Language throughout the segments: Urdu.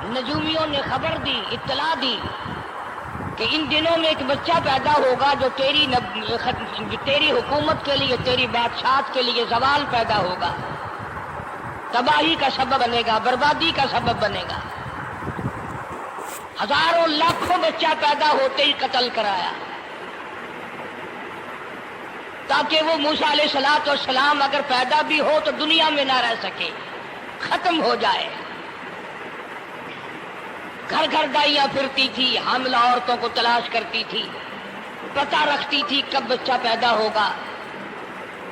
نجومیوں نے خبر دی، اطلاع دی کہ ان دنوں میں ایک بچہ پیدا ہوگا جو تیری حکومت کے لیے، تیری بادشاہت کے لیے زوال پیدا ہوگا، تباہی کا سبب بنے گا، بربادی کا سبب بنے گا۔ ہزاروں لاکھوں بچہ پیدا ہوتے ہی قتل کرایا تاکہ وہ موسیٰ علیہ السلام اگر پیدا بھی ہو تو دنیا میں نہ رہ سکے، ختم ہو جائے۔ گھر گھر دائیاں پھرتی تھی، حاملہ عورتوں کو تلاش کرتی تھی، پتہ رکھتی تھی کب بچہ پیدا ہوگا۔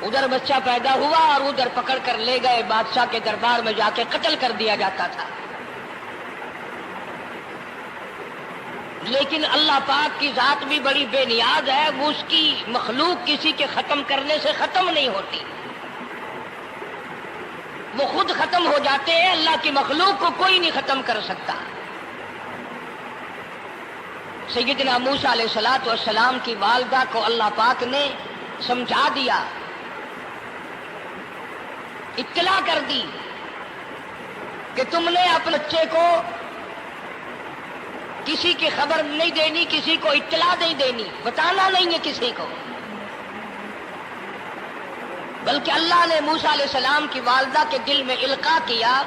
ادھر بچہ پیدا ہوا اور ادھر پکڑ کر لے گئے، بادشاہ کے دربار میں جا کے قتل کر دیا جاتا تھا۔ لیکن اللہ پاک کی ذات بھی بڑی بے نیاز ہے، وہ اس کی مخلوق کسی کے ختم کرنے سے ختم نہیں ہوتی، وہ خود ختم ہو جاتے ہیں۔ اللہ کی مخلوق کو کوئی نہیں ختم کر سکتا۔ سیدنا موسیٰ علیہ السلام کی والدہ کو اللہ پاک نے سمجھا دیا، اطلاع کر دی کہ تم نے اپنے بچے کو کسی کی خبر نہیں دینی، کسی کو اطلاع نہیں دینی، بتانا نہیں ہے کسی کو، بلکہ اللہ نے موسیٰ علیہ السلام کی والدہ کے دل میں القاء کیا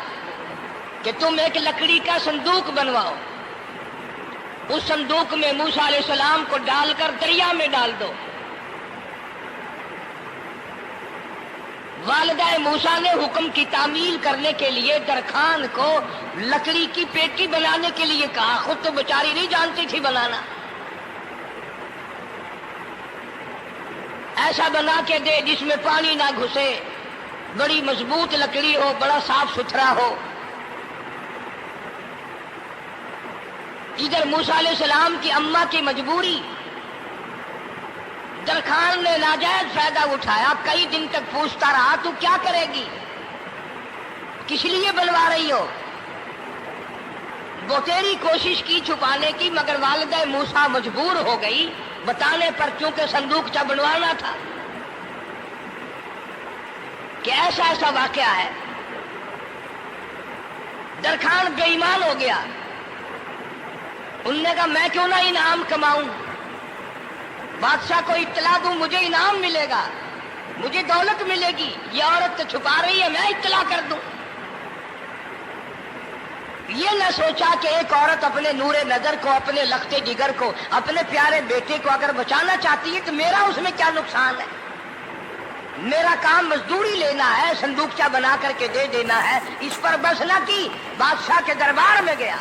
کہ تم ایک لکڑی کا صندوق بنواؤ، اس صندوق میں موسیٰ علیہ السلام کو ڈال کر دریا میں ڈال دو۔ والدہ موسیٰ نے حکم کی تعمیل کرنے کے لیے درخان کو لکڑی کی پیٹی بنانے کے لیے کہا، خود تو بیچاری نہیں جانتی تھی بنانا۔ ایسا بنا کے دے جس میں پانی نہ گھسے، بڑی مضبوط لکڑی ہو، بڑا صاف ستھرا ہو۔ ادھر موسیٰ علیہ السلام کی اماں کی مجبوری، درخان نے ناجائز فائدہ اٹھایا، کئی دن تک پوچھتا رہا تو کیا کرے گی، کس لیے بنوا رہی ہو؟ بتیری کوشش کی چھپانے کی، مگر والدہ موسیٰ مجبور ہو گئی بتانے پر، کیونکہ صندوق چا بنوانا تھا۔ کہ ایسا واقعہ ہے۔ درخان بے ایمان ہو گیا، انہوں نے کہا میں کیوں نہ انعام کماؤں، بادشاہ کو اطلاع دوں، مجھے انعام ملے گا، مجھے دولت ملے گی، یہ عورت تو چھپا رہی ہے، میں اطلاع کر دوں۔ یہ نہ سوچا کہ ایک عورت اپنے نور نظر کو، اپنے لخت جگر کو، اپنے پیارے بیٹے کو اگر بچانا چاہتی ہے تو میرا اس میں کیا نقصان ہے، میرا کام مزدوری لینا ہے، صندوقچہ بنا کر کے دے دینا ہے۔ اس پر بس نہ کی، بادشاہ کے دربار میں گیا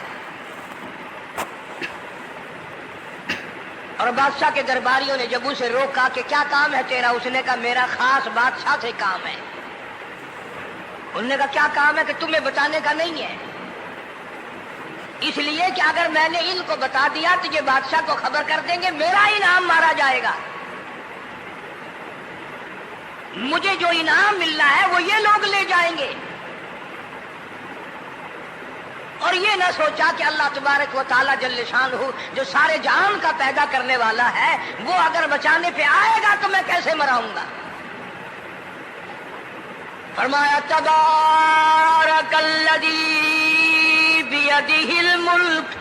اور بادشاہ کے درباریوں نے جب اسے روکا کہ کیا کام ہے تیرا، اس نے کہا میرا خاص بادشاہ سے کام ہے۔ انہوں نے کہا کیا کام ہے؟ کہ تمہیں بتانے کا نہیں ہے، اس لیے کہ اگر میں نے ان کو بتا دیا تو یہ بادشاہ کو خبر کر دیں گے، میرا انعام مارا جائے گا، مجھے جو انعام ملنا ہے وہ یہ لوگ لے جائیں گے۔ اور یہ نہ سوچا کہ اللہ تبارک و تعالیٰ جل شانہ جو سارے جہان کا پیدا کرنے والا ہے، وہ اگر بچانے پہ آئے گا تو میں کیسے مراؤں گا۔ فرمایا تبارک الذی بیدہ الملک،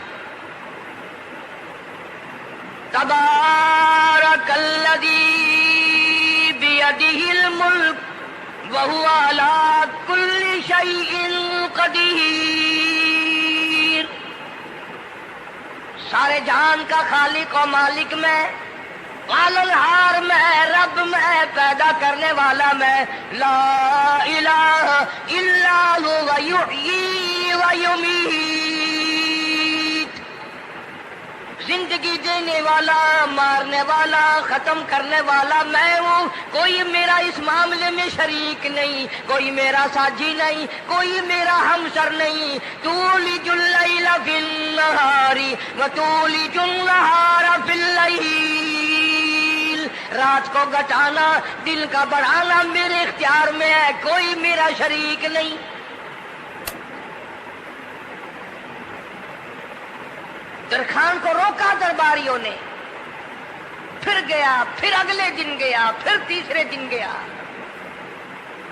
تبارک الذی بیدہ الملک وہو علی کل شیء قدیر۔ سارے جہان کا خالق و مالک میں، پالنہار میں، رب میں، پیدا کرنے والا میں، لا الہ الا هو یحیی و یمیت، زندگی دینے والا، مارنے والا، ختم کرنے والا میں ہوں، کوئی میرا اس معاملے میں شریک نہیں، کوئی میرا ساجی نہیں، کوئی میرا ہمسر نہیں۔ تولج اللیل فی النہار وتولج النہار فی اللیل، رات کو گھٹانا، دن کا بڑھانا میرے اختیار میں ہے، کوئی میرا شریک نہیں۔ درخان کو روکا درباریوں نے، پھر گیا، پھر اگلے دن گیا، پھر تیسرے دن گیا،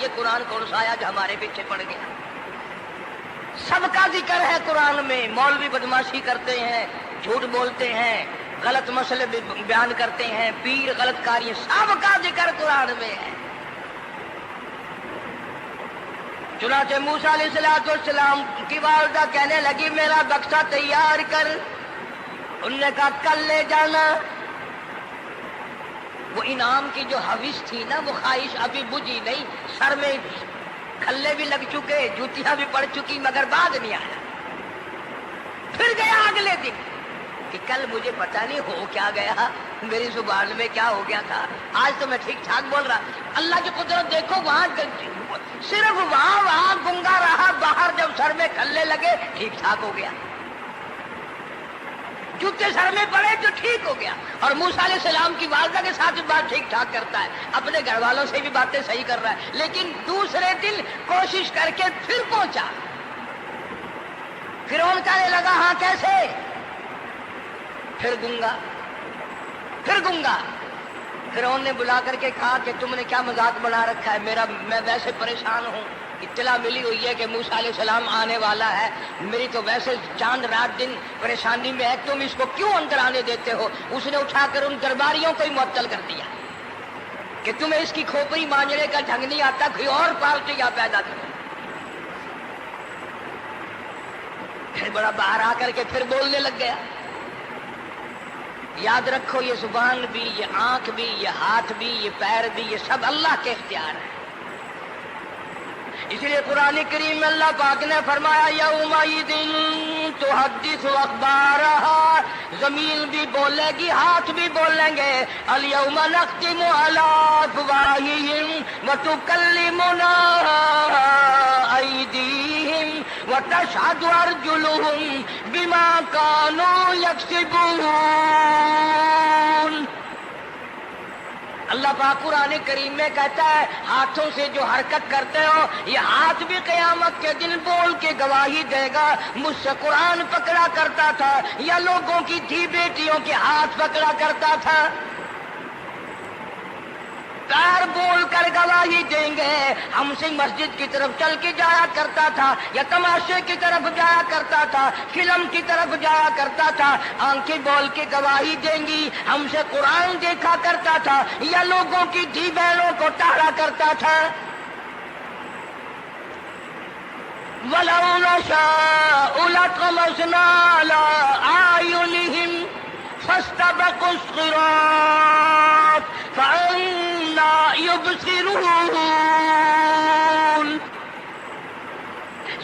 یہ قرآن کون سا آیا جو ہمارے پیچھے پڑ گیا. سب کا ذکر ہے قرآن میں. مولوی بدماشی کرتے ہیں, جھوٹ بولتے ہیں, غلط مسئلے بیان کرتے ہیں, پیر غلط کاری, سب کا ذکر قرآن میں ہے. چنانچہ موسیٰ علیہ السلام کی والدہ کہنے لگی میرا بکسا تیار کر. انہوں نے کہا کل لے جانا. وہ انعام کی جو حوث تھی نا, وہ خواہش ابھی بجھی نہیں. سر میں کھلے بھی لگ چکے, جوتیاں بھی پڑ چکی, مگر بعد نہیں آیا. پھر گیا اگلے دن کہ کل مجھے پتہ نہیں ہو کیا گیا, میری زبان میں کیا ہو گیا تھا, آج تو میں ٹھیک ٹھاک بول رہا. اللہ کی قدرت دیکھو, وہاں صرف وہاں گنگا رہا, باہر جب سر میں کھلے لگے ٹھیک ٹھاک ہو گیا. جوتے سر میں پڑے تو ٹھیک ہو گیا. اور موسیٰ علیہ السلام کی والدہ کے ساتھ بھی بات ٹھیک ٹھاک کرتا ہے, اپنے گھر والوں سے بھی باتیں صحیح کر رہا ہے. لیکن دوسرے دن کوشش کر کے پھر پہنچا. فرعون کہنے لگا ہاں کیسے؟ پھر گنگا. فرعون نے بلا کر کے کہا کہ تم نے کیا مذاق بنا رکھا ہے, میں ویسے پریشان ہوں, اطلاع ملی ہوئی ہے کہ موسیٰ علیہ السلام آنے والا ہے, میری تو ویسے چاند رات دن پریشانی میں ہے, تم اس کو کیوں اندر آنے دیتے ہو؟ اس نے اٹھا کر ان درباریوں کو ہی معطل کر دیا کہ تمہیں اس کی کھوپڑی مانجنے کا ڈھنگ نہیں آتا, کوئی اور پارٹیاں پیدا کرو. پھر بڑا باہر آ کر کے پھر بولنے لگ گیا. یاد رکھو یہ زبان بھی, یہ آنکھ بھی, یہ ہاتھ بھی, یہ پیر بھی, یہ سب اللہ کے اختیار ہے. اس لیے قرآن کریم میں اللہ پاک نے فرمایا یومئذ تحدث اخبارہا, زمین بھی بولے گی, ہاتھ بھی بولیں گے. الیوم نختم علی افواہہم وتکلمنا ایدیہم وتشہد ارجلہم بما کانوا یکسبون. اللہ پاک قرآن کریم میں کہتا ہے ہاتھوں سے جو حرکت کرتے ہو, یہ ہاتھ بھی قیامت کے دن بول کے گواہی دے گا مجھ سے قرآن پکڑا کرتا تھا یا لوگوں کی دھی بیٹیوں کے ہاتھ پکڑا کرتا تھا. پیر بول کر گواہی دیں گے ہم سے مسجد کی طرف چل کے جایا کرتا تھا, یا تماشے کی طرف جایا کرتا تھا, فلم کی طرف جایا کرتا تھا. آنکھیں بول کے گواہی دیں گی ہم سے قرآن دیکھا کرتا تھا یا لوگوں کی دھی بہنوں کو ٹالا کرتا تھا. وَلَوْ نَشَاءُ لَطَمَسْنَا عَلَىٰ أَعْيُنِهِمْ فَاسْتَبَقُوا الصِّرَاطَ فَأَنَّىٰ يُبْصِرُونَ.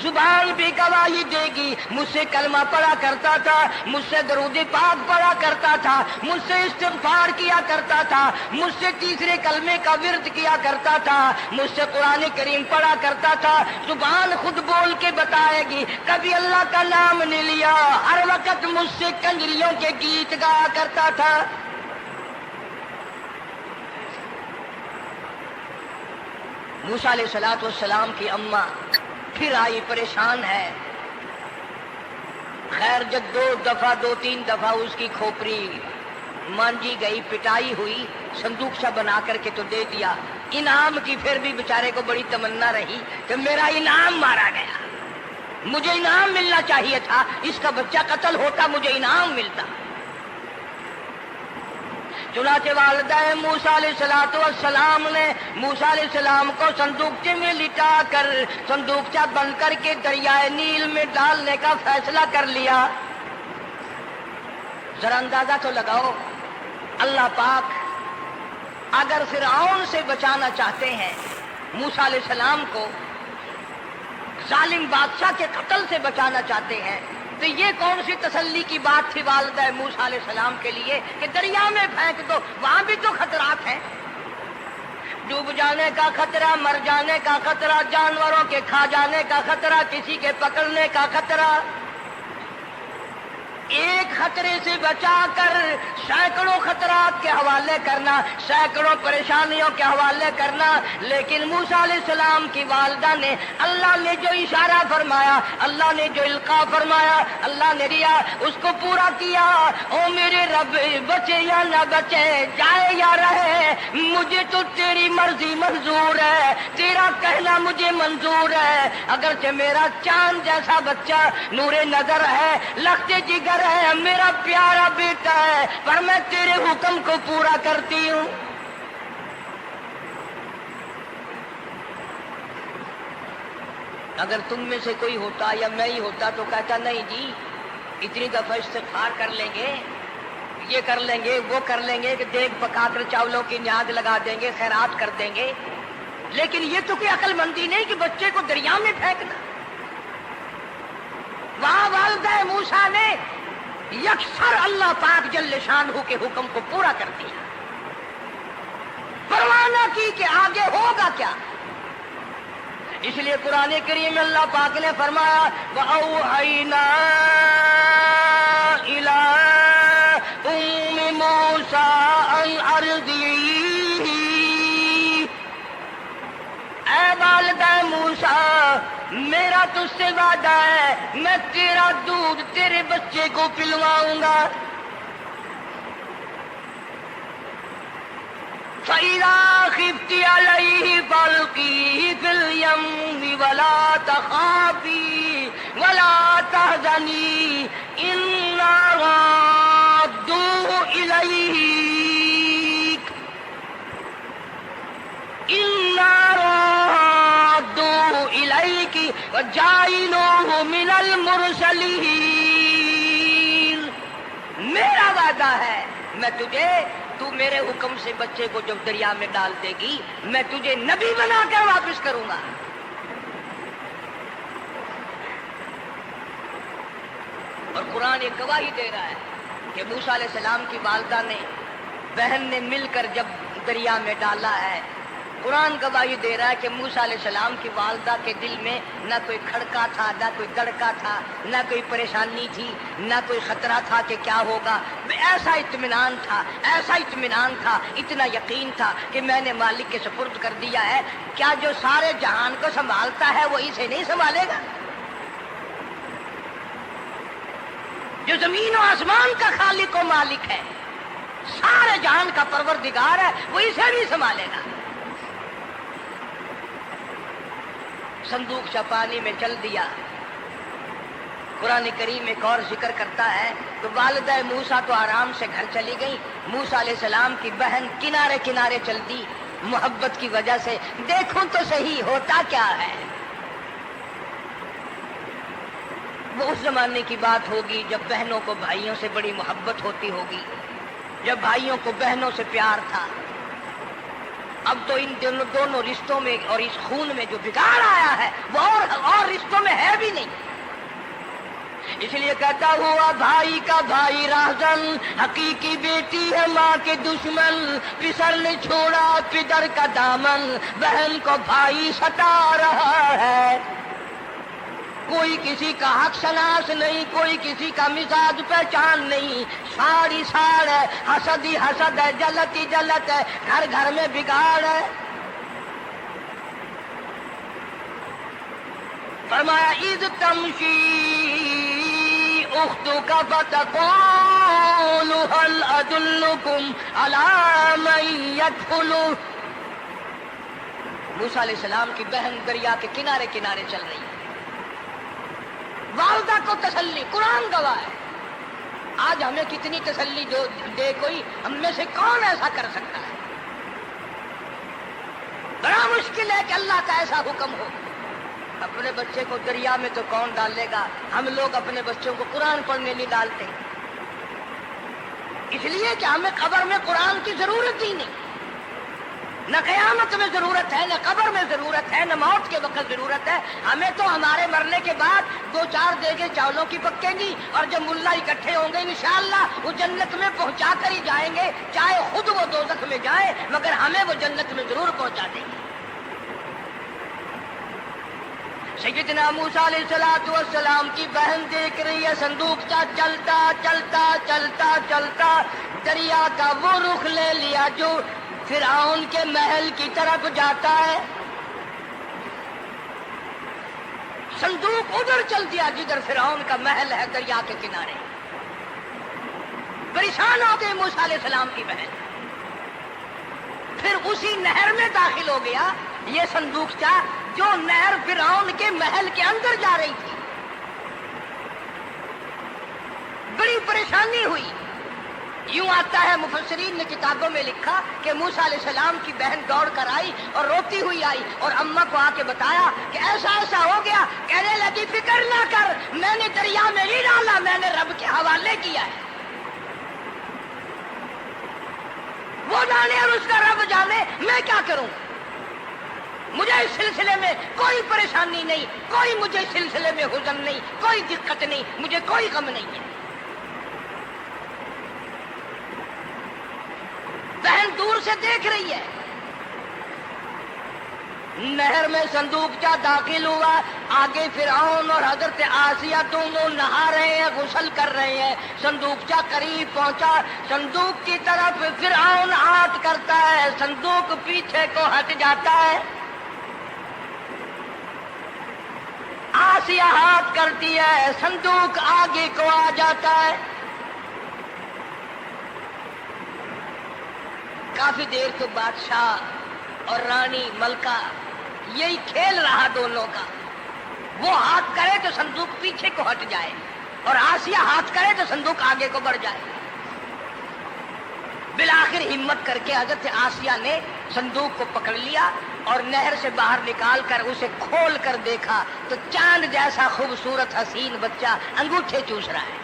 زبان بھی گواہی دے گی, مجھ سے کلمہ پڑھا کرتا تھا, مجھ سے درود پاک پڑھا کرتا تھا, مجھ سے استغفار کیا کرتا تھا, مجھ سے تیسرے کلمے کا ورد کیا کرتا تھا, مجھ سے قرآن کریم پڑھا کرتا تھا. زبان خود بول کے بتائے گی, کبھی اللہ کا نام نہیں لیا, ہر وقت مجھ سے کنجریوں کے گیت گایا کرتا تھا. موسیٰ علیہ السلام کی اماں پھر آئی, پریشان ہے. خیر جب دو تین دفعہ اس کی کھوپڑی مانجی گئی, پٹائی ہوئی, صندوق سا بنا کر کے تو دے دیا. انعام کی پھر بھی بیچارے کو بڑی تمنا رہی کہ میرا انعام مارا گیا, مجھے انعام ملنا چاہیے تھا, اس کا بچہ قتل ہوتا مجھے انعام ملتا. چنانچہ والدہ موسیٰ علیہ السلام نے موسیٰ علیہ السلام کو صندوقچے میں لٹا کر صندوقچہ بند کر کے دریائے نیل میں ڈالنے کا فیصلہ کر لیا. ذرا اندازہ تو لگاؤ, اللہ پاک اگر فرعون سے بچانا چاہتے ہیں موسیٰ علیہ السلام کو, ظالم بادشاہ کے قتل سے بچانا چاہتے ہیں, تو یہ کون سی تسلی کی بات تھی والدہ موسیٰ علیہ السلام کے لیے کہ دریا میں پھینک دو, وہاں بھی تو خطرات ہیں, ڈوب جانے کا خطرہ, مر جانے کا خطرہ, جانوروں کے کھا جانے کا خطرہ, کسی کے پکڑنے کا خطرہ. ایک خطرے سے بچا کر سینکڑوں خطرات کے حوالے کرنا، سینکڑوں پریشانیوں کے حوالے کرنا۔ لیکن موسیٰ علیہ السلام کی والدہ نے اللہ نے جو اشارہ فرمایا، اللہ نے جو القاء فرمایا، اللہ نے دیا، اس کو پورا کیا۔ او میرے رب، بچے یا نہ بچے، جائے یا رہے، مجھے تو تیری مرضی منظور ہے، تیرا کہنا مجھے منظور ہے۔ اگرچہ میرا چاند جیسا بچہ نور نظر ہے، لخت جگر ہے، میرا پیارا بیٹا ہے، پر میں تیرے حکم کو پورا کرتی ہوں۔ اگر تم میں سے کوئی ہوتا یا میں ہی ہوتا تو کہتا نہیں جی، اتنی دفعہ استغفار کر لیں گے، یہ کر لیں گے، وہ کر لیں گے، کہ دیگ پکا کر چاولوں کی نیاز لگا دیں گے، خیرات کر دیں گے۔ لیکن یہ تو کوئی عقل مندی نہیں کہ بچے کو دریا میں پھینکنا۔ وہاں والدہ موسیٰ نے یکسر اللہ پاک جل شانہ کے حکم کو پورا کر دیا، پرواہ نہ کی کہ آگے ہوگا کیا۔ اس لیے قرآن کریم میں اللہ پاک نے فرمایا وَأَوْحَيْنَا إِلَىٰ أُمِّ مُوسَىٰ أَنْ أَرْضِعِيهِ، اے والدہ موسیٰ، میرا تجھ سے وعدہ ہے، میں تیرا دودھ تیرے بچے کو پلواؤں گا۔ فَإِذَا خِفْتِ عَلَيْهِ فَأَلْقِيهِ فِي الْيَمِّ وَلَا تَخَافِي وَلَا تَحْزَنِي إِنَّا رَادُّوهُ إِلَيْكِ وَجَاعِلُوهُ مِنَ الْمُرْسَلِينَ۔ میرا وعدہ ہے، میں تجھے، تو میرے حکم سے بچے کو جب دریا میں ڈال دے گی، میں تجھے نبی بنا کر واپس کروں گا۔ اور قرآن ایک گواہی دے رہا ہے کہ موسیٰ علیہ السلام کی والدہ نے، بہن نے مل کر جب دریا میں ڈالا ہے، قرآن گواہی دے رہا ہے کہ موسیٰ علیہ السلام کی والدہ کے دل میں نہ کوئی کھڑکا تھا، نہ کوئی دڑکا تھا، نہ کوئی پریشانی تھی، نہ کوئی خطرہ تھا کہ کیا ہوگا۔ ایسا اطمینان تھا، ایسا اطمینان تھا، اتنا یقین تھا کہ میں نے مالک کے سپرد کر دیا ہے، کیا جو سارے جہان کو سنبھالتا ہے وہ اسے نہیں سنبھالے گا؟ جو زمین و آسمان کا خالق و مالک ہے، سارے جہان کا پروردگار ہے، وہ اسے بھی سنبھالے گا۔ صندوق پانی میں چل دیا۔ قرآن کریم ایک اور ذکر کرتا ہے تو والدہ موسیٰ تو آرام سے گھر چلی گئی، موسیٰ علیہ السلام کی بہن کنارے کنارے چلتی محبت کی وجہ سے، دیکھوں تو صحیح ہوتا کیا ہے۔ وہ اس زمانے کی بات ہوگی جب بہنوں کو بھائیوں سے بڑی محبت ہوتی ہوگی، جب بھائیوں کو بہنوں سے پیار تھا۔ اب تو ان دونوں رشتوں میں اور اس خون میں جو بگاڑ آیا ہے وہ اور رشتوں میں ہے بھی نہیں۔ اس لیے کہتا ہوا بھائی کا بھائی راہزن، حقیقی بیٹی ہے ماں کے دشمن، پسر نے چھوڑا پدر کا دامن، بہن کو بھائی ستا رہا ہے۔ کوئی کسی کا حق شناس نہیں، کوئی کسی کا مزاج پہچان نہیں، ساڑی ساڑ ہے، حسد ہی حسد ہے، جلت ہی جلت ہے، گھر گھر میں بگاڑ ہے۔ فرمایا اذ تمشی اختک فتقول هل ادلکم علی من یدخل۔ موسیٰ علیہ السلام کی بہن دریا کے کنارے کنارے چل رہی ہے، والدہ کو تسلی، قرآن گواہ ہے۔ آج ہمیں کتنی تسلی جو دے کوئی، ہم میں سے کون ایسا کر سکتا ہے؟ بڑا مشکل ہے کہ اللہ کا ایسا حکم ہو۔ اپنے بچے کو دریا میں تو کون ڈالے گا؟ ہم لوگ اپنے بچوں کو قرآن پڑھنے نہیں ڈالتے، اس لیے کہ ہمیں قبر میں قرآن کی ضرورت ہی نہیں، نہ قیامت میں ضرورت ہے، نہ قبر میں ضرورت ہے، نہ موت کے وقت ضرورت ہے۔ ہمیں تو ہمارے مرنے کے بعد 2-4 دیگیں چاولوں کی پکیں گی، اور جب ملا اکٹھے ہوں گے انشاءاللہ وہ جنت میں پہنچا کر ہی جائیں گے، چاہے خود وہ دوزخ میں جائیں، مگر ہمیں وہ جنت میں ضرور پہنچا دیں گے۔ سیدنا موسیٰ علیہ السلام کی بہن دیکھ رہی ہے صندوق چلتا چلتا چلتا چلتا دریا کا وہ رخ لے لیا جو فرعون کے محل کی طرف جاتا ہے. صندوق ادھر چل دیا جدھر فرعون کا محل ہے دریا کے کنارے. پریشان ہو گئے موسیٰ علیہ السلام کی بہن. پھر اسی نہر میں داخل ہو گیا یہ صندوق جو نہر فرعون کے محل کے اندر جا رہی تھی. بڑی پریشانی ہوئی. یوں آتا ہے مفسرین نے کتابوں میں لکھا کہ موسیٰ علیہ السلام کی بہن دوڑ کر آئی اور روتی ہوئی آئی اور اماں کو آ کے بتایا کہ ایسا ایسا ہو گیا. کہنے لگی فکر نہ کر، میں نے دریا میں نہیں ڈالا، میں نے رب کے حوالے کیا ہے. وہ جانے اور اس کا رب جانے، میں کیا کروں. مجھے اس سلسلے میں کوئی پریشانی نہیں، کوئی مجھے اس سلسلے میں حزن نہیں، کوئی دقت نہیں، مجھے کوئی غم نہیں ہے. بہن دور سے دیکھ رہی ہے. نہر میں صندوق داخل ہوا. آگے فرعون اور حضرت آسیہ دونوں نہا رہے ہیں، غسل کر رہے ہیں. صندوق قریب پہنچا. صندوق کی طرف فرعون ہاتھ کرتا ہے، صندوق پیچھے کو ہٹ جاتا ہے. آسیہ ہاتھ کرتی ہے، صندوق آگے کو آ جاتا ہے. کافی دیر تو بادشاہ اور رانی ملکہ یہی کھیل رہا دونوں کا. وہ ہاتھ کرے تو صندوق پیچھے کو ہٹ جائے اور آسیہ ہاتھ کرے تو صندوق آگے کو بڑھ جائے. بالآخر ہمت کر کے حضرت آسیہ نے صندوق کو پکڑ لیا اور نہر سے باہر نکال کر اسے کھول کر دیکھا تو چاند جیسا خوبصورت حسین بچہ انگوٹھے چوس رہا ہے.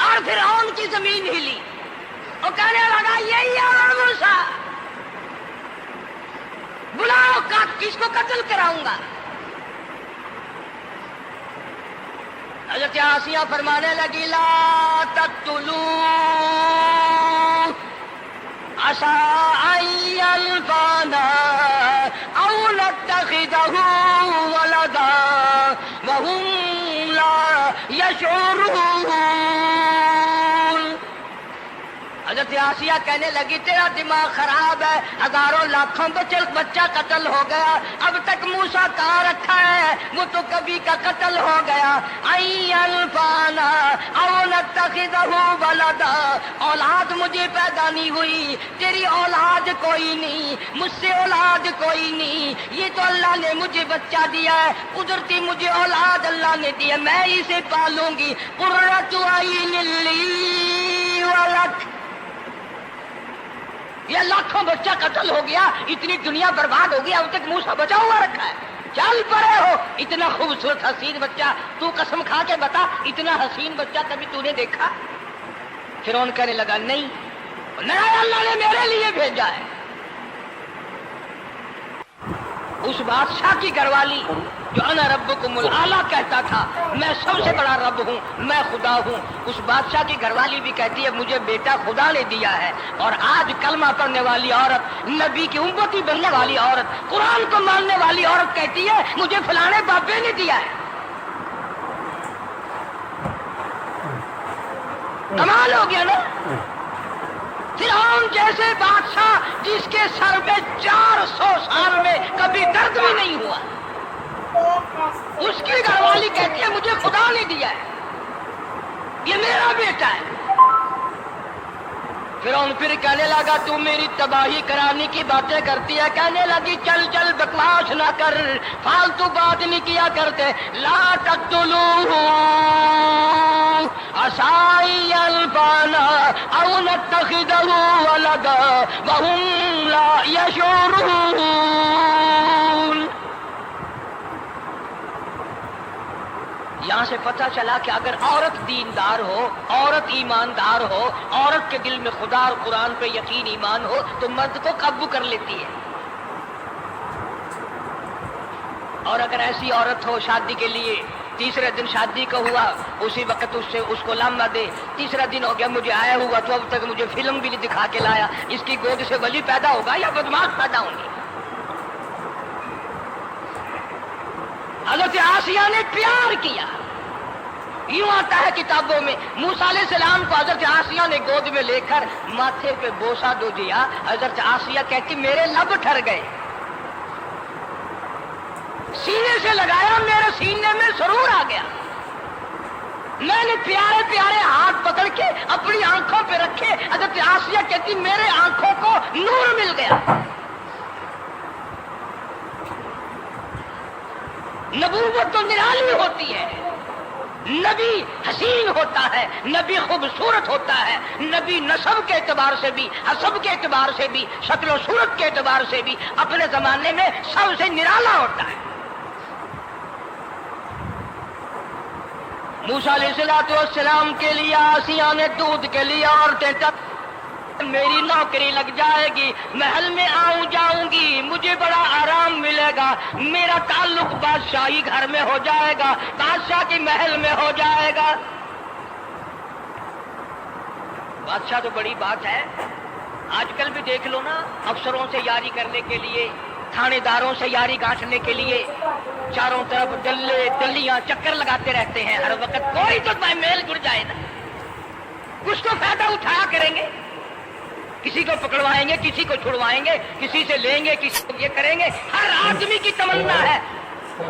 اور فرعون کی زمین ہلی اور کہنے لگا یہی ہے موسیٰ، بلاؤ کس کو قتل کراؤں گا. حضرت آسیہ فرمانے لگی لا تقتلوا عسى أن ينفعنا أو نتخذه ولدا وهم لا يشعرون. حضرت آسیہ کہنے لگی تیرا دماغ خراب ہے، ہزاروں لاکھوں بچہ قتل ہو گیا، اب تک موسیٰ کہاں رکھا ہے، وہ تو کبھی کا قتل ہو گیا. انفانا او نتخذہ ولدا، اولاد مجھے پیدا نہیں ہوئی، تیری اولاد کوئی نہیں، مجھ سے اولاد کوئی نہیں، یہ تو اللہ نے مجھے بچہ دیا ہے، قدرتی مجھے اولاد اللہ نے دیا، میں اسے پالوں گی. قرۃ عین لی ولک، یہ لاکھوں بچہ قتل ہو گیا، اتنی دنیا برباد ہو گئی، اب تک موسیٰ بچا ہوا رکھا ہے. چل پڑے ہو، اتنا خوبصورت حسین بچہ، تو قسم کھا کے بتا اتنا حسین بچہ کبھی تو نے دیکھا؟ فرعون کہنے لگا نہیں، اللہ نے میرے لیے بھیجا ہے. اس بادشاہ کی گھر والی جو انا ربکم الاعلی کہتا تھا، میں سب سے بڑا رب ہوں، میں خدا ہوں، اس بادشاہ کی گھر والی بھی کہتی ہے مجھے بیٹا خدا نے دیا ہے. اور آج کلمہ پڑھنے والی عورت، نبی کی امتی بننے والی عورت، قرآن کو ماننے والی عورت کہتی ہے مجھے فلانے بابے نے دیا ہے. کمال ہو گیا نا. فرعون جیسے بادشاہ جس کے سر میں 400 سال میں کبھی درد بھی نہیں ہوا، اس کی گھر والی کہتی ہے مجھے خدا نے دیا ہے، یہ میرا بیٹا ہے. فرعون پھر کہنے لگا تو میری تباہی کرانے کی باتیں کرتی ہے. کہنے لگی چل چل بکواس نہ کر، فالتو بات نہیں کیا کرتے. لا تقتلوہ عسى ينفعنا أو نتخذه ولدا وهم لا يشعرون. یہاں سے پتہ چلا کہ اگر عورت دیندار ہو، عورت ایماندار ہو، عورت کے دل میں خدا اور قرآن پہ یقین ایمان ہو تو مرد کو قابو کر لیتی ہے. اور اگر ایسی عورت ہو شادی کے لیے، تیسرے دن شادی کا ہوا، اسی وقت اس کو لامہ دے، تیسرا دن ہو گیا مجھے آیا ہوا تو اب تک مجھے فلم بھی نہیں دکھا کے لایا، اس کی گود سے ولی پیدا ہوگا یا بدماش پیدا ہوں گے؟ حضرت آسیہ نے پیار کیا. یوں آتا ہے کتابوں میں موسیٰ علیہ السلام کو حضرت آسیہ نے گود میں لے کر ماتھے پہ بوسہ دو دیا. حضرت آسیہ کہتی میرے لب ٹھر گئے. سینے سے لگایا میرے سینے میں سرور آ گیا. میں نے پیارے پیارے ہاتھ پکڑ کے اپنی آنکھوں پہ رکھے. حضرت آسیہ کہتی میرے آنکھوں کو نور مل گیا. نبوت تو نرالی ہوتی ہے. نبی حسین ہوتا ہے, نبی خوبصورت ہوتا ہے, نبی نسب کے اعتبار سے بھی, حسب کے اعتبار سے بھی, شکل و صورت کے اعتبار سے بھی اپنے زمانے میں سب سے نرالا ہوتا ہے. موسیٰ علیہ السلام کے لیے آسیہ نے دودھ کے لیے عورتیں میری نوکری لگ جائے گی, محل میں آؤں جاؤں گی, مجھے بڑا آرام ملے گا, میرا تعلق بادشاہی گھر میں ہو جائے گا, بادشاہ کی محل میں ہو جائے گا. بادشاہ تو بڑی بات ہے. آج کل بھی دیکھ لو نا, افسروں سے یاری کرنے کے لیے, تھانے داروں سے یاری گانٹنے کے لیے چاروں طرف ڈلے ڈلیاں چکر لگاتے رہتے ہیں ہر وقت. کوئی تو میل جڑ جائے نا, کچھ تو فائدہ اٹھایا کریں گے. کسی کو پکڑوائیں گے, کسی کو چھڑوائیں گے, کسی سے لیں گے, کسی کو یہ کریں گے. ہر آدمی کی تمنا ہے,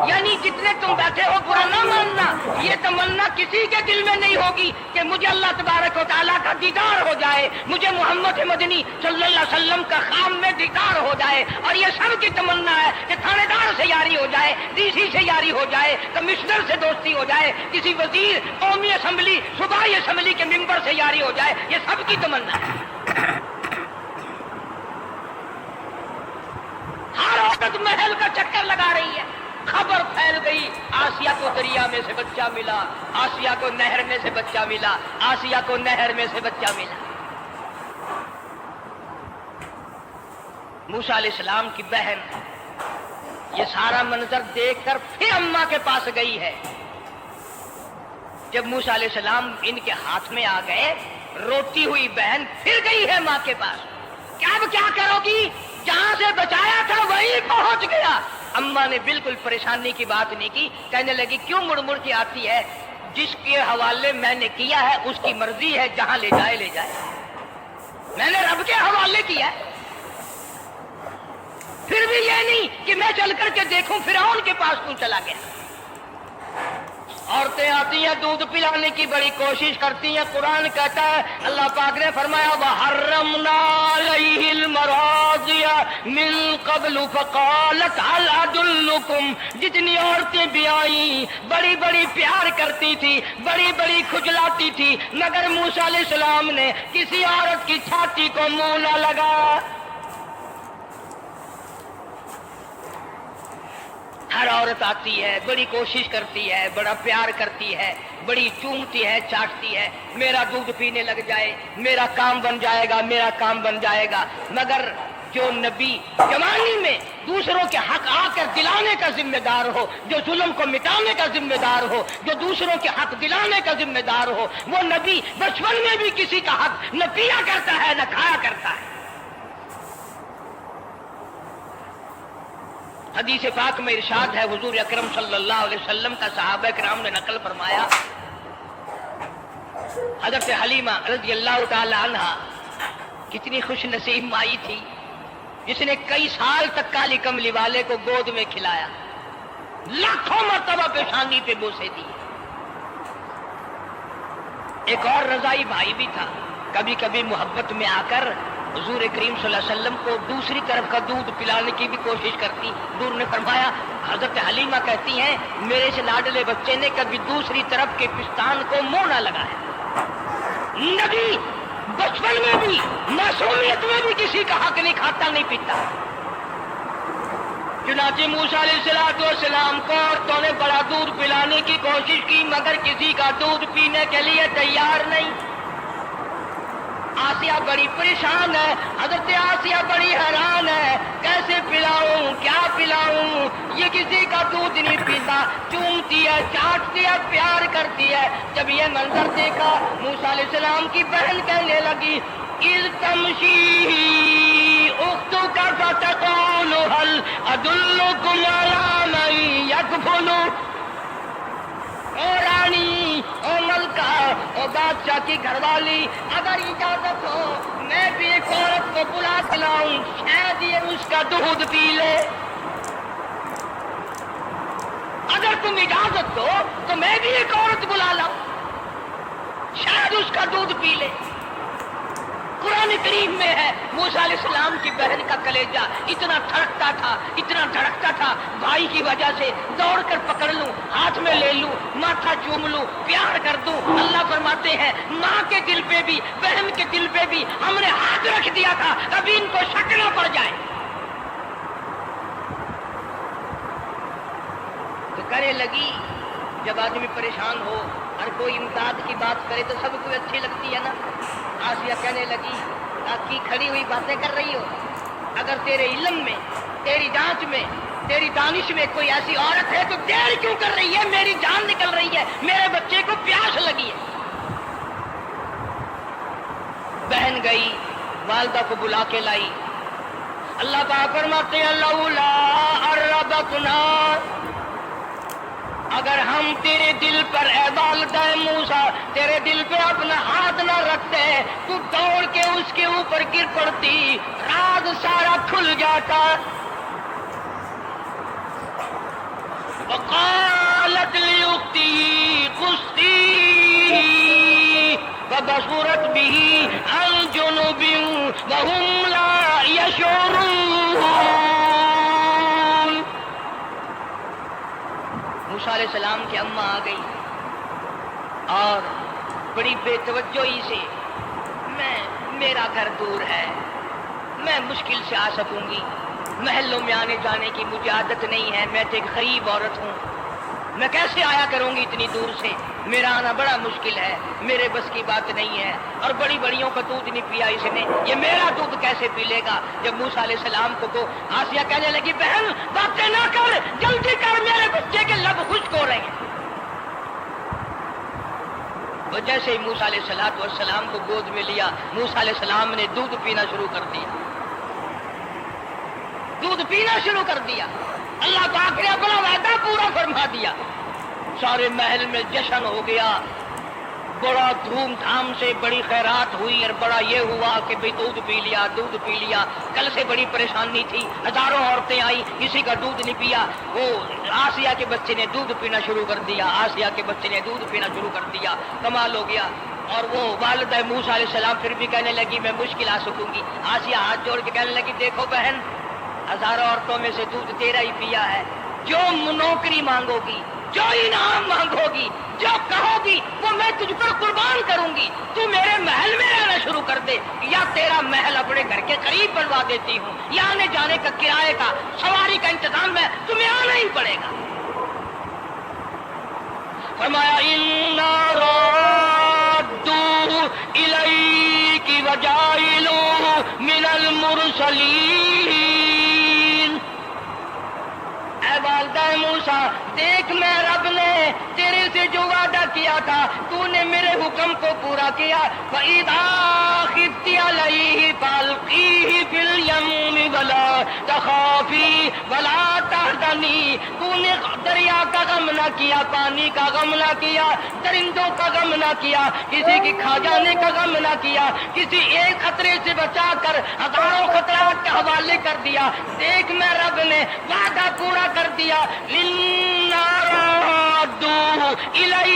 یعنی جتنے تم بیٹھے ہو برا نہ ماننا, یہ تمنا کسی کے دل میں نہیں ہوگی کہ مجھے اللہ تبارک و تعالیٰ کا دیدار ہو جائے, مجھے محمد مدنی صلی اللہ علیہ وسلم کا خام میں دیدار ہو جائے. اور یہ سب کی تمنا ہے کہ تھانے دار سے یاری ہو جائے, ڈی سی سے یاری ہو جائے, کمشنر سے دوستی ہو جائے, کسی وزیر, قومی اسمبلی, صوبائی اسمبلی کے ممبر سے یاری ہو جائے. یہ سب کی تمنا ہے. ہر عورت محل کا چکر لگا رہی ہے. خبر پھیل گئی, آسیہ کو دریا میں سے بچہ ملا, آسیہ کو نہر میں سے بچہ ملا, آسیہ کو نہر میں سے بچہ ملا. موسیٰ علیہ السلام کی بہن یہ سارا منظر دیکھ کر پھر اماں کے پاس گئی ہے. جب موسیٰ علیہ السلام ان کے ہاتھ میں آ گئے, روتی ہوئی بہن پھر گئی ہے ماں کے پاس. کیا کرو گی, جہاں سے بچایا تھا وہیں پہنچ گیا. اماں نے بالکل پریشانی کی بات نہیں کی, کہنے لگی کیوں مڑ مڑ کے آتی ہے, جس کے حوالے میں نے کیا ہے اس کی مرضی ہے, جہاں لے جائے لے جائے. میں نے رب کے حوالے کیا ہے. پھر بھی یہ نہیں کہ میں چل کر کے دیکھوں فرعون کے پاس کیوں چلا گیا. عورتیں آتی ہیں دودھ پلانے کی بڑی کوشش کرتی ہیں. قرآن کہتا ہے, اللہ پاک نے فرمایا وَحَرَّمْنَا عَلَيْهِ الْمَرَاضِعَ مِن قَبْلُ فَقَالَتْ هَلْ أَدُلُّكُمْ. جتنی عورتیں بھی آئیں بڑی بڑی پیار کرتی تھی, بڑی بڑی کھجلاتی تھی, مگر موسیٰ علیہ السلام نے کسی عورت کی چھاتی کو منہ نہ لگایا. ہر عورت آتی ہے, بڑی کوشش کرتی ہے, بڑا پیار کرتی ہے, بڑی چومتی ہے, چاٹتی ہے, میرا دودھ پینے لگ جائے, میرا کام بن جائے گا, میرا کام بن جائے گا. مگر جو نبی جوانی میں دوسروں کے حق آ کر دلانے کا ذمہ دار ہو, جو ظلم کو مٹانے کا ذمہ دار ہو, جو دوسروں کے حق دلانے کا ذمہ دار ہو, وہ نبی بچپن میں بھی کسی کا حق نہ پیا کرتا ہے نہ کھایا کرتا ہے. حدیث پاک میں ارشاد ہے, حضور اکرم صلی اللہ علیہ وسلم کا صحابہ کرام نے نقل فرمایا, حضرت حلیمہ رضی اللہ تعالی عنہا کتنی خوش نصیب مائی تھی جس نے کئی سال تک کالی کملی والے کو گود میں کھلایا, لاکھوں مرتبہ پیشانی پہ بوسے دی. ایک اور رضائی بھائی بھی تھا, کبھی کبھی محبت میں آ کر حضور کریم صلی اللہ علیہ وسلم کو دوسری طرف کا دودھ پلانے کی بھی کوشش کرتی. حضور نے فرمایا, حضرت حلیمہ کہتی ہیں میرے سے لاڈلے بچے نے کبھی دوسری طرف کے پستان کو منہ نہ لگایا. نبی بچپن میں بھی معصومیت میں بھی کسی کا حق نہیں کھاتا نہیں پیتا. چنانچہ موسیٰ علیہ السلام کو عورتوں نے بڑا دودھ پلانے کی کوشش کی, مگر کسی کا دودھ پینے کے لیے تیار نہیں. آسیہ بڑی پریشان ہے, حضرت آسیہ بڑی حیران ہے, کیسے پلاؤں, کیا پلاؤں, یہ کسی کا دودھ نہیں پیتا. چومتی ہے, چاٹتی ہے, پیار کرتی ہے. جب یہ منظر دیکھا موسیٰ علیہ السلام کی بہن کہنے لگی اِذْ تَمْشِي اختك فتقول هل ادلكم على من يكفل. او رانی، او ملکہ، او بادشاہ کی گھر والی، اگر اجازت ہو میں بھی ایک عورت کو بلا کے لاؤں، شاید یہ اس کا دودھ پی لے. اگر تم اجازت دو تو میں بھی ایک عورت بلا لاؤں، شاید اس کا دودھ پی لے. قرآن کریم میں ہے موسیٰ علیہ السلام کی بہن کا کلیجہ اتنا دھڑکتا تھا، اتنا دھڑکتا تھا، بھائی کی وجہ سے دوڑ کر پکڑ لوں، ہاتھ میں لے لوں، ماتھا چوم لوں، پیار کر دوں. اللہ فرماتے ہیں ماں کے دل پہ بھی، بہن کے دل پہ بھی ہم نے ہاتھ رکھ دیا تھا، کبھی ان کو شک نہ پڑ جائے. تو کرنے لگی. جب آدمی پریشان ہو اور کوئی امداد کی بات کرے تو سب کو اچھی لگتی ہے نا. آسیہ کہنے لگی کی کھڑی ہوئی باتیں کر رہی ہو، اگر تیرے علم میں، تیری جانچ میں، تیری دانش میں کوئی ایسی عورت ہے تو دیر کیوں کر رہی ہے؟ میری جان نکل رہی ہے، میرے بچے کو پیاس لگی ہے. بہن گئی، والدہ کو بلا کے لائی. اللہ پاک فرماتے ہیں لولا اربتنا، اگر ہم تیرے دل پر اے والدہ موسیٰ تیرے دل پہ اپنا ہاتھ نہ رکھتے تو دوڑ کے اس کے اوپر گر پڑتی، راز سارا کھل جاتا. وقالت لاختہ قصی فبصرت به عن جنب وهم لا يشعرون. موسیٰ علیہ السلام کی اماں آ گئی اور بڑی بے توجہی سے، میرا گھر دور ہے، میں مشکل سے آ سکوں گی، محلوں میں آنے جانے کی مجھے عادت نہیں ہے، میں تو ایک غریب عورت ہوں، میں کیسے آیا کروں گی اتنی دور سے، میرا آنا بڑا مشکل ہے، میرے بس کی بات نہیں ہے، اور بڑی بڑیوں کا دودھ نہیں پیا اس نے، یہ میرا دودھ کیسے پی لے گا. جب موسیٰ علیہ السلام کو آسیہ کہنے لگی بہن باتیں نہ کر، جلدی کر، میرے بچے کے لب خشک ہو رہے ہیں. وہ جیسے ہی موسیٰ علیہ السلام کو گود میں لیا، موسیٰ علیہ السلام نے دودھ پینا شروع کر دیا، دودھ پینا شروع کر دیا. اللہ پاک نے اپنا وعدہ پورا فرما دیا. سارے محل میں جشن ہو گیا، بڑا دھوم دھام سے بڑی خیرات ہوئی، اور بڑا یہ ہوا کہ بھئی دودھ پی لیا، دودھ پی لیا. کل سے بڑی پریشانی تھی، ہزاروں عورتیں آئی، کسی کا دودھ نہیں پیا. وہ آسیہ کے بچے نے دودھ پینا شروع کر دیا، آسیہ کے بچے نے دودھ پینا شروع کر دیا. کمال ہو گیا. اور وہ والدہ موسیٰ علیہ السلام پھر بھی کہنے لگی میں مشکل آ سکوں گی. آسیہ ہاتھ جوڑ کے کہنے لگی دیکھو بہن، ہزاروں عورتوں میں سے دودھ تیرا ہی پیا ہے، جو نوکری مانگو گی، جو انعام مانگو گی، جو کہو گی وہ میں تجھ پر قربان کروں گی. تو میرے محل میں رہنا شروع کر دے، یا تیرا محل اپنے گھر کے قریب بنوا دیتی ہوں، یا آنے جانے کا کرائے کا، سواری کا انتظام میں تمہیں آنا ہی پڑے گا. فرمایا اِنَّا رَادُّوهُ إِلَيْكِ وَجَاعِلُوهُ مِنَ الْمُرْسَلِينَ. اے والدہ موسیٰ دیکھ، میں رب نے تیرے سے جو وعدہ کیا تھا تو نے میرے حکم کو پورا کیا. فَإِذَا خِفْتِ عَلَيْهِ فَأَلْقِيهِ فِي الْيَمِّ وَلَا تَخَافِي وَلَا تَحْزَنِي. تو نے دریا کا غم نہ کیا، پانی کا غم نہ کیا، درندوں کا غم نہ کیا، کسی کی کھا جانے کا غم نہ کیا، کسی ایک خطرے سے بچا کر ہزاروں خطرات کے حوالے کر دیا. دیکھ میں رب نے وعدہ پورا کر دیا. اِنَّا رَادُّوهُ إِلَيْكَ.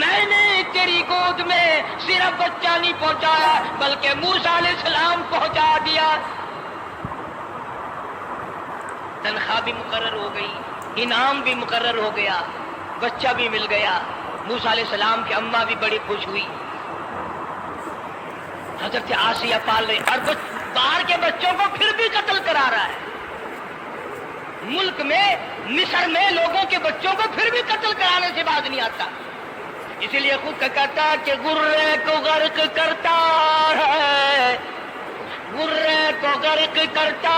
میں نے تیری گود میں صرف بچہ نہیں پہنچایا بلکہ موسیٰ علیہ السلام پہنچا دیا. تنخواہ بھی مقرر ہو گئی، انعام بھی مقرر ہو گیا، بچہ بھی مل گیا. موسیٰ علیہ السلام کی اماں بھی بڑی خوش ہوئی. حضرت آسیہ پال رہی، اور باہر کے بچوں کو پھر بھی قتل کرا رہا ہے. ملک میں مصر میں لوگوں کے بچوں کو پھر بھی قتل کرانے سے باز نہیں آتا. اسی لیے خود کا کہتا کہ غرے کو غرق کرتا ہے، غرے کو غرق کرتا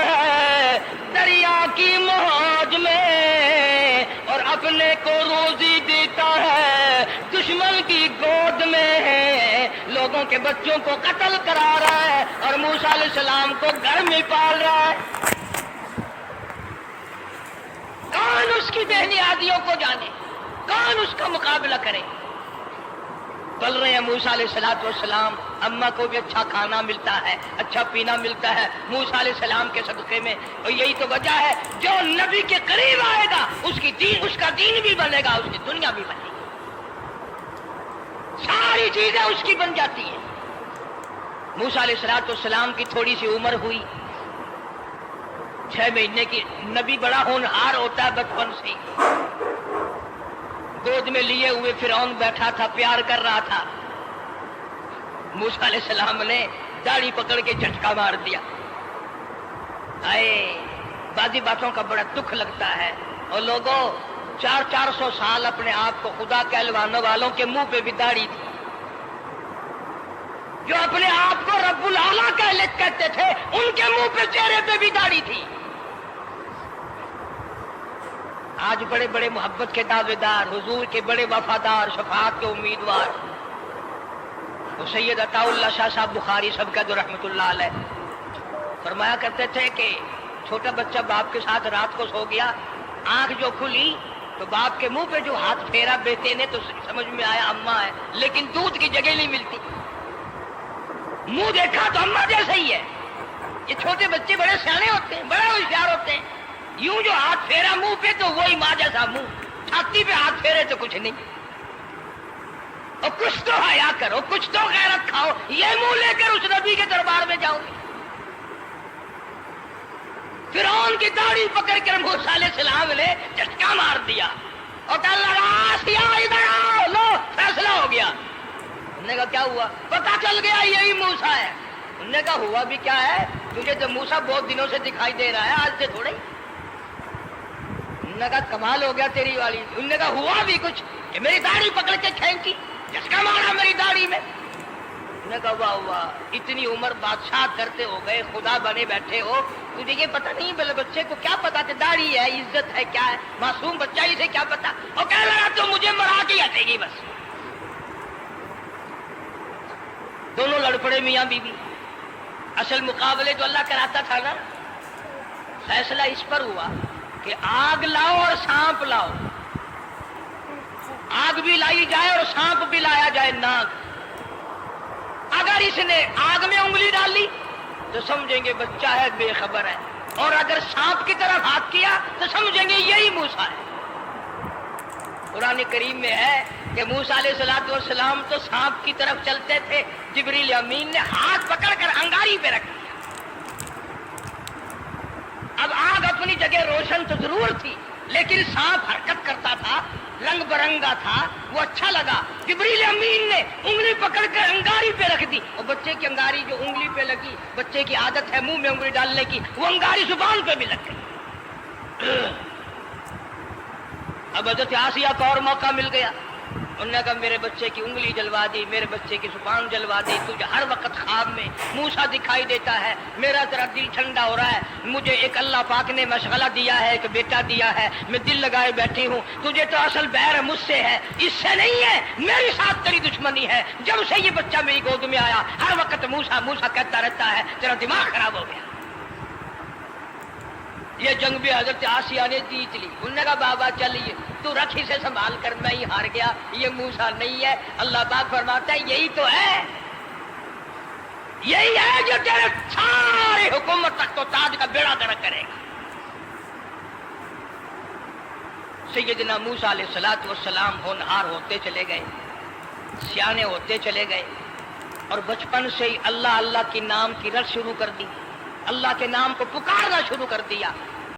ہے دریا کی موج میں، اور اپنے کو روزی دیتا ہے دشمن کی گود میں. لوگوں کے بچوں کو قتل کرا رہا ہے اور موسیٰ علیہ السلام کو گھر میں پال رہا ہے. کون اس کی بے نیازیوں کو جانے, کون اس کا مقابلہ کرے. پل رہے ہیں موسیٰ علیہ السلام, اماں کو بھی اچھا کھانا ملتا ہے, اچھا پینا ملتا ہے موسیٰ علیہ السلام کے صدقے میں. اور یہی تو وجہ ہے جو نبی کے قریب آئے گا اس کا دین بھی بنے گا, اس کی دنیا بھی بنے گی, ساری چیزیں اس کی بن جاتی ہیں. موسیٰ علیہ السلام کی تھوڑی سی عمر ہوئی, 6 مہینے کی. نبی بڑا ہونہار ہوتا ہے بچپن سے ہی. گود میں لیے ہوئے فرعون بیٹھا تھا, پیار کر رہا تھا. موسیٰ علیہ السلام نے داڑھی پکڑ کے جھٹکا مار دیا. بعضی باتوں کا بڑا دکھ لگتا ہے. اور لوگوں 400 سال اپنے آپ کو خدا کہلوانے والوں کے منہ پہ بھی داڑھی تھی, جو اپنے آپ کو رب العالی کہتے تھے ان کے منہ پہ چہرے پہ بھی داڑھی تھی. آج بڑے بڑے محبت کے دعوے دار, حضور کے بڑے وفادار, شفاعت کے امیدوار, وہ سید عطا اللہ شاہ صاحب بخاری سب کا جو رحمت اللہ علیہ فرمایا کرتے تھے کہ چھوٹا بچہ باپ کے ساتھ رات کو سو گیا, آنکھ جو کھلی تو باپ کے منہ پہ جو ہاتھ پھیرا بیٹے نے تو سمجھ میں آیا اماں ہے, لیکن دودھ کی جگہ نہیں ملتی. منہ دیکھا تو اماں جیسا ہی ہے. یہ چھوٹے بچے بڑے سیانے ہوتے ہیں, بڑے ہوشیار ہوتے ہیں. یوں جو ہاتھ پھیرا منہ پہ تو وہی ماں جیسا منہ, چھاتی پہ ہاتھ پھیرے تو کچھ نہیں. اور کچھ تو حیا کرو, کچھ تو غیرت کھاؤ. یہ منہ لے کر اس نبی کے دربار میں جاؤ گے. فرعون کی داڑھی پکڑ کر موسیٰ علیہ السلام نے جھٹکا مار دیا اور کہا لگا آسیہ ادھر آؤ, لو فیصلہ ہو گیا. انہوں نے کہا کیا ہوا؟ پتا چل گیا یہی موسیٰ ہے. انہوں نے کہا ہوا بھی کیا ہے, تجھے تو موسیٰ بہت دنوں سے دکھائی دے رہا ہے, آج سے تھوڑے. انہوں نے کہا کمال ہو گیا تیری والی. انہوں نے کہا ہوا بھی کچھ کہ میری داڑھی پکڑ کے کھینچی, جھٹکا مارا میری داڑھی میں. انہوں نے کہا واہ واہ, اتنی عمر بادشاہ کرتے ہو گئے, خدا بنے بیٹھے ہو, تجھے یہ پتہ نہیں بلے بچے کو کیا پتا کہ داڑھی ہے, عزت ہے, کیا ہے, معصوم بچہ اسے کیا پتا. اور کہہ رہا تو مجھے مرا کے ہٹے گی بس. دونوں لڑ پڑے میاں بیوی. اصل مقابلے جو اللہ کراتا تھا نا, فیصلہ اس پر ہوا کہ آگ لاؤ اور سانپ لاؤ. آگ بھی لائی جائے اور سانپ بھی لایا جائے, ناگ. اگر اس نے آگ میں انگلی ڈالی تو سمجھیں گے بچہ ہے, بے خبر ہے, اور اگر سانپ کی طرف ہاتھ کیا تو سمجھیں گے یہی موسیٰ ہے. قرآن کریم میں ہے کہ موسیٰ علیہ السلام تو سانپ کی طرف چلتے تھے, جبریل امین نے ہاتھ پکڑ کر انگاری پہ رکھ دیا. اب آگ اپنی جگہ روشن تو ضرور تھی, لیکن سانپ حرکت کرتا تھا, رنگ برنگا تھا, وہ اچھا لگا. جبریل امین نے انگلی پکڑ کر انگاری پہ رکھ دی, اور بچے کی انگاری جو انگلی پہ لگی, بچے کی عادت ہے منہ میں انگلی ڈالنے کی, وہ انگاری زبان پہ بھی لگ گئی. اب حضرت آسیہ کو اور موقع مل گیا. انہوں نے کہا میرے بچے کی انگلی جلوا دی, میرے بچے کی زبان جلوا دی, تجھے ہر وقت خواب میں موسیٰ دکھائی دیتا ہے, میرا ذرا دل ٹھنڈا ہو رہا ہے. مجھے ایک اللہ پاک نے مشغلہ دیا ہے, ایک بیٹا دیا ہے, میں دل لگائے بیٹھی ہوں. تجھے تو اصل بیر مجھ سے ہے, اس سے نہیں ہے, میرے ساتھ تیری دشمنی ہے. جب سے یہ بچہ میری گود میں آیا ہر وقت موسیٰ موسیٰ کہتا رہتا ہے, تیرا دماغ خراب ہو گیا. یہ جنگ بھی حضرت آسیہ نے جیت لی. انہوں نے کہا بابا چلیے, تو رکھ اسے سنبھال کر, میں ہی ہار گیا, یہ موسیٰ نہیں ہے. اللہ پاک فرماتا ہے یہی تو ہے, یہی ہے جو تیرے سارے حکومت تک تو تاج کا بیڑا گرک کرے گا. سیدنا موسیٰ علیہ السلام ہونہار ہوتے چلے گئے, سیانے ہوتے چلے گئے, اور بچپن سے ہی اللہ اللہ کی نام کی رٹ شروع کر دی, اللہ کے نام کو پکارنا شروع کر دیا.